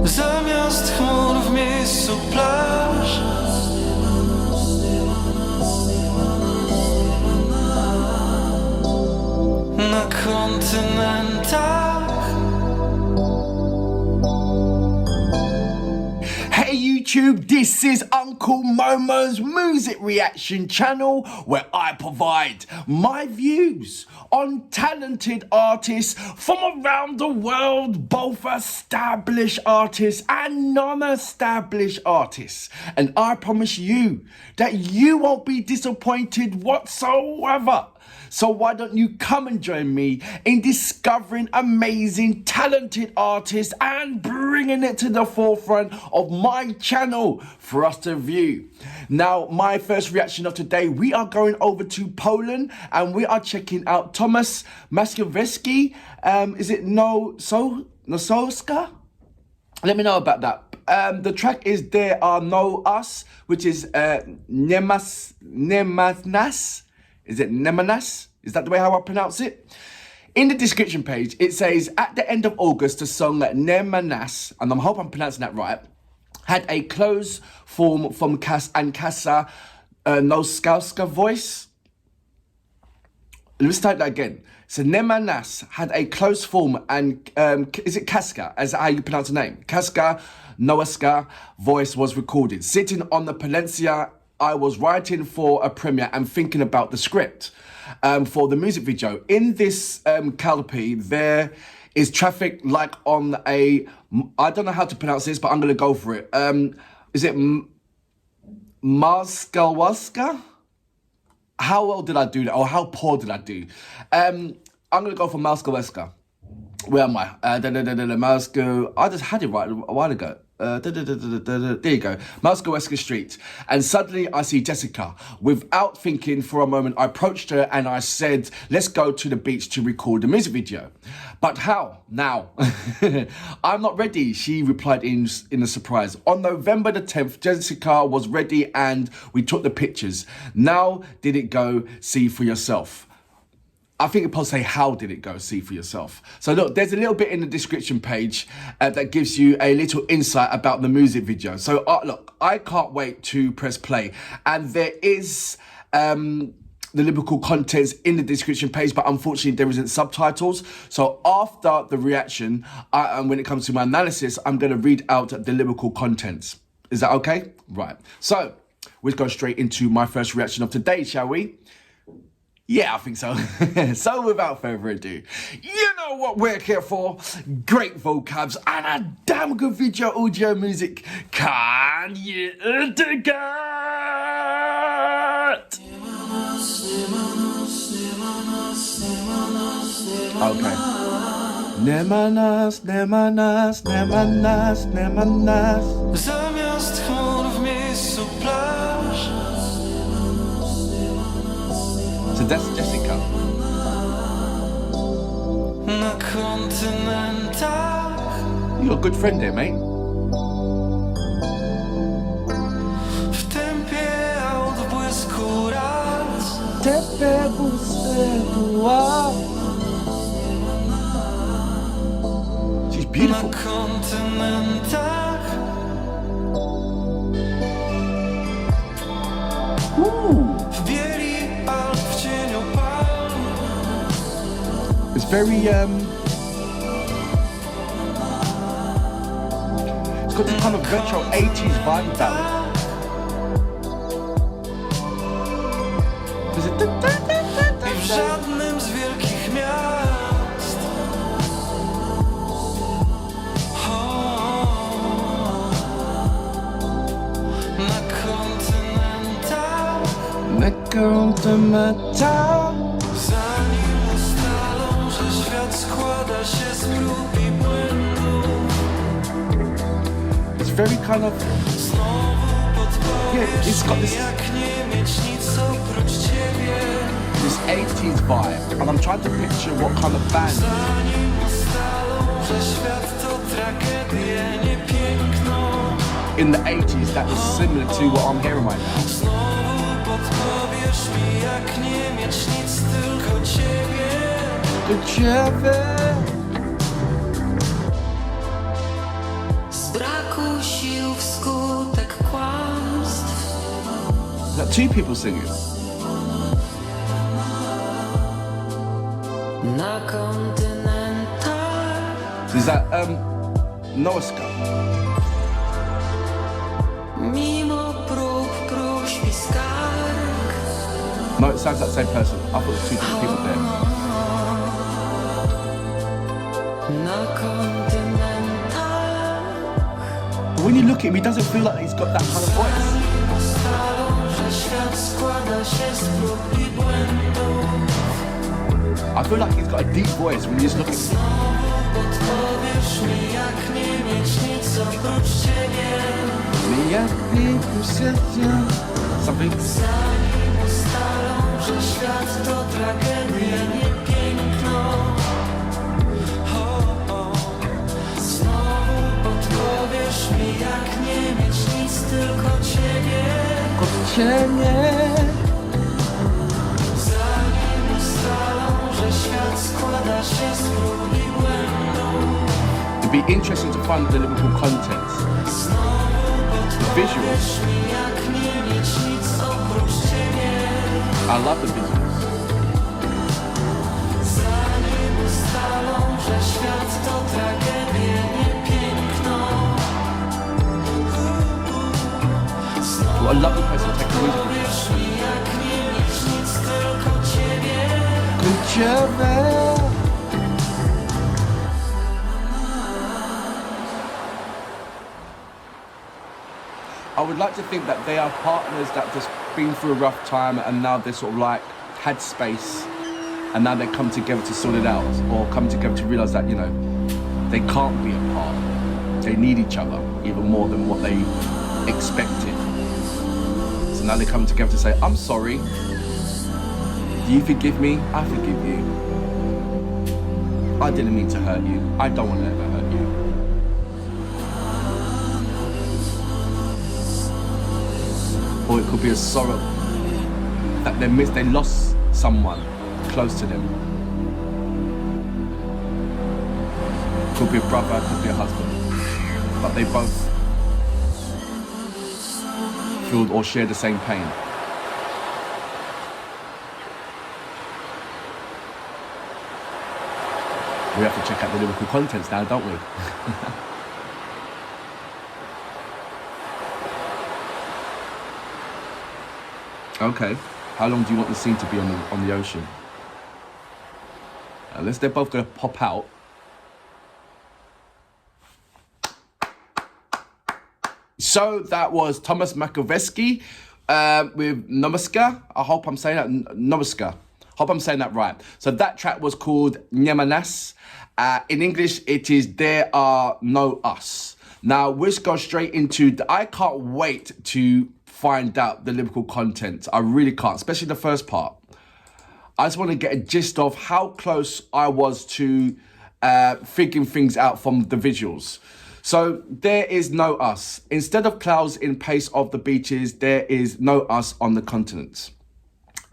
Zamiast chmur w miejscu plaż, na kontynentach. Hey YouTube, this is Uncle Momo's music reaction channel where I provide my views on talented artists from around the world, both established artists and non-established artists. And I promise you that you won't be disappointed whatsoever. So why don't you come and join me in discovering amazing, talented artists and bringing it to the forefront of my channel for us to view. Now, my first reaction of today, we are going over to Poland and we are checking out Tomasz Makowiecki. Is it Nosowska? Let me know about that. The track is There Are No Us, which is Nemanas. Is it Nemanas? Is that the way how I pronounce it? In the description page, it says, at the end of August, the song Nemanas, and I hope I'm pronouncing that right, had a close form from Casa Nosowska voice. Let's type that again. So Nemanas had a close form and, is it Kaska, as how you pronounce the name? Kaska Nosowska voice was recorded. Sitting on the Palencia, I was writing for a premiere and thinking about the script for the music video. In this Calpe, there is traffic like on a, I don't know how to pronounce this, but I'm going to go for it. Is it Maskowska? How well did I do that? Or how poor did I do? I'm going to go for Maskowska. Where am I? Moscow. I just had it right a while ago. There you go, Nosowska Street. And suddenly I see Jessica. Without thinking for a moment, I approached her and I said, let's go to the beach to record the music video. But how? Now. I'm not ready, she replied in a surprise. On November the 10th, Jessica was ready and we took the pictures. Now did it go? See for yourself. I think it's possible to say, how did it go? See for yourself. So look, there's a little bit in the description page that gives you a little insight about the music video. So look, I can't wait to press play. And there is the lyrical contents in the description page, but unfortunately there isn't subtitles. So after the reaction, and when it comes to my analysis, I'm going to read out the lyrical contents. Is that okay? Right. So we'll go straight into my first reaction of today, shall we? Yeah, I think so. So without further ado, you know what we're here for. Great vocabs and a damn good video audio music. Can you dig it? Okay. Nemanas, nemanas, nemanas, nemanas. Zamiast chmur w miejscu plaż. So that's Jessica. Na kontynentach. You're a good friend there, mate. W tempie aut błysku raz. Tempie błysku raz. She's beautiful. Na kontynentach. W bieli Alp, w cieniu palm. It's very it's got this kind of retro 80s vibe about it. Is it I w żadnym z wielkich miast. Na kontynentach. Na kontynentach. Zanim ustalą, że świat składa się z prób i błędów. It's very kind of, yeah, it's got this, Jak nie mieć nic oprócz ciebie. this 80s vibe, and I'm trying to picture what kind of band. Zanim ustalą, że świat to tragedia, nie piękno. In the 80s that was similar to what I'm hearing right now. Znowu podpowiedź. Do ciebie. Z braku sił wskutek kłamstw. Is that two people singing? Na kontynentach. Is that Nosowska? Mimo prób, próśb i skarg. No, it sounds like the same person. I thought it was two different people there. Na kontynentach. But when you look at him, he doesn't feel like he's got that kind of voice. Ustalą, że świat składa się z prób i błędów. I feel like he's got a deep voice when you just look at him. Odpowiesz mi, jak nie mieć nic oprócz ciebie. Something. Zanim ustalą, że świat to tragedia, nie piękno. Znowu odpowiesz mi, jak nie mieć nic, tylko ciebie. Zanim ustalą, że świat składa się z prób i błędów. It'd be interesting to find the lyrical content. The visuals. I love the visuals. Zanim ustalą, że świat to tragedia, nie piękno. What a lovely person to take the music. Powiesz mi, jak nie mieć nic, tylko ciebie. I would like to think that they are partners that just been through a rough time and now they're sort of like had space and now they come together to sort it out or come together to realise that, you know, they can't be apart. They need each other even more than what they expected. So now they come together to say, I'm sorry. Do you forgive me? I forgive you. I didn't mean to hurt you. I don't want to ever hurt you. Or it could be a sorrow that they lost someone close to them. Could be a brother, could be a husband. But they both feel or share the same pain. We have to check out the lyrical contents now, don't we? Okay, how long do you want the scene to be on the ocean? Unless they're both going to pop out. So that was Tomasz Makowiecki with Nosowska. I hope I'm saying that, Nosowska. Hope I'm saying that right. So that track was called Nie ma nas. In English, it is There Are No Us. Now, we'll just go straight into, I can't wait to find out the lyrical content. I really can't, especially the first part. I just want to get a gist of how close I was to figuring things out from the visuals. So there is no us. Instead of clouds in pace of the beaches, there is no us on the continents.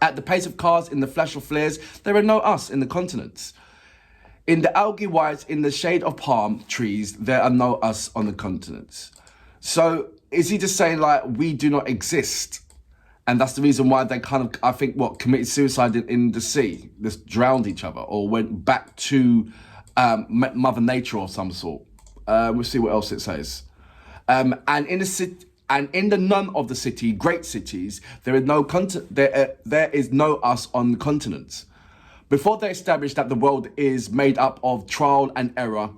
At the pace of cars, in the flash of flares, there are no us in the continents. In the algae whites, in the shade of palm trees, there are no us on the continents. So is he just saying like, we do not exist? And that's the reason why they kind of, I think, committed suicide in the sea, just drowned each other or went back to Mother Nature of some sort. We'll see what else it says. And in the city, and in the none of the city, great cities, there is no there is no us on the continents. Before they establish that the world is made up of trial and error,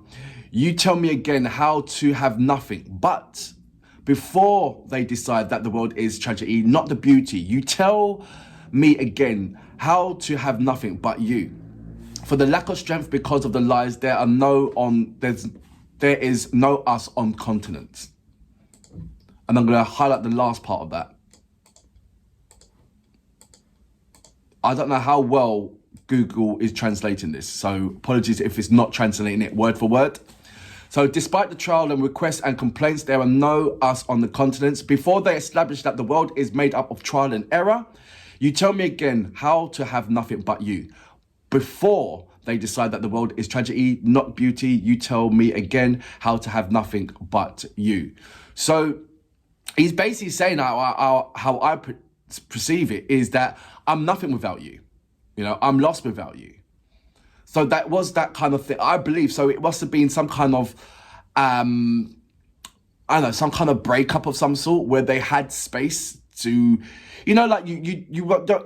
you tell me again how to have nothing. But before they decide that the world is tragedy, not the beauty, you tell me again how to have nothing but you. For the lack of strength because of the lies, there is no us on continents. And I'm going to highlight the last part of that. I don't know how well Google is translating this, so apologies if it's not translating it word for word. So despite the trial and requests and complaints, there are no us on the continents. Before they establish that the world is made up of trial and error, you tell me again how to have nothing but you. Before They decide that the world is tragedy, not beauty. You tell me again how to have nothing but you. So he's basically saying how I perceive it is that I'm nothing without you. You know, I'm lost without you. So that was that kind of thing, I believe. So it must have been some kind of, I don't know, some kind of breakup of some sort where they had space to, you know, like you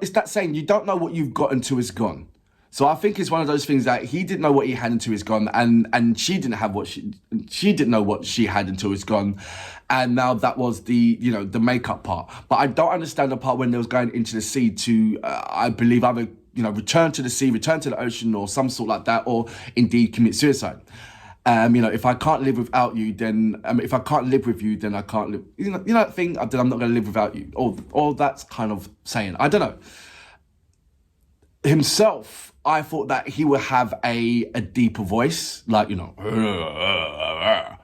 it's that saying, you don't know what you've got until it's gone. So I think it's one of those things that he didn't know what he had until it's gone, and she didn't have she didn't know what she had until it's gone, and now that was the, you know, the makeup part. But I don't understand the part when they was going into the sea to, I believe, either, you know, return to the sea, return to the ocean, or some sort like that, or indeed commit suicide. You know, if I can't live without you, then if I can't live with you, then I can't live. You know that thing. Then I'm not going to live without you. Or that's kind of saying. I don't know. Himself, I thought that he would have a deeper voice, like, you know,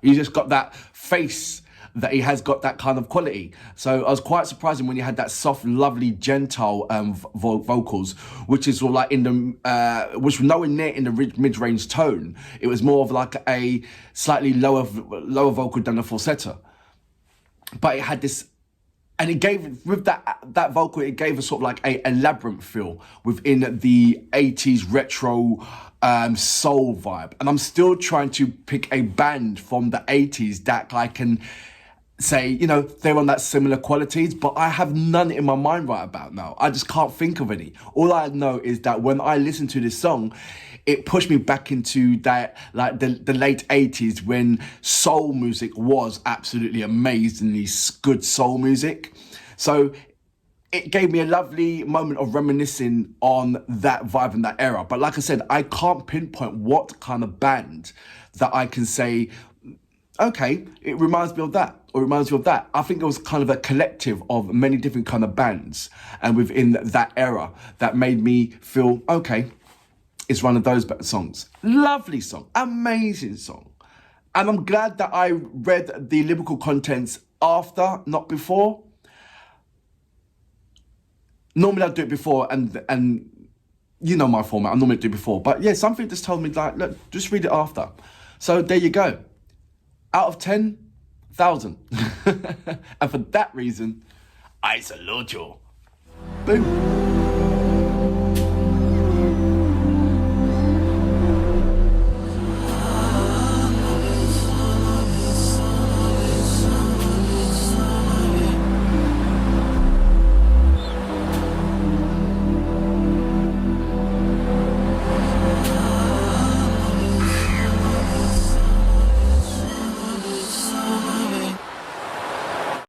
he just got that face that he has got that kind of quality. So I was quite surprised when he had that soft, lovely, gentle vocals, which is like in the, which was nowhere near in the mid-range tone. It was more of like a slightly lower vocal than the falsetto. But it had this, and it gave, with that vocal, it gave a sort of like a labyrinth feel within the 80s retro soul vibe. And I'm still trying to pick a band from the 80s that I can say, you know, they're on that similar qualities, but I have none in my mind right about now. I just can't think of any. All I know is that when I listen to this song, it pushed me back into that, like the late 80s when soul music was absolutely amazingly good soul music. So it gave me a lovely moment of reminiscing on that vibe and that era. But like I said, I can't pinpoint what kind of band that I can say, okay, it reminds me of that, or reminds me of that. I think it was kind of a collective of many different kind of bands, and within that era, that made me feel, okay, it's one of those songs. Lovely song, amazing song. And I'm glad that I read the lyrical contents after, not before. Normally I'd do it before, and you know my format, I normally do it before. But yeah, something just told me, like, look, just read it after. So there you go. Out of 10,000. And for that reason, I salute you. Boom.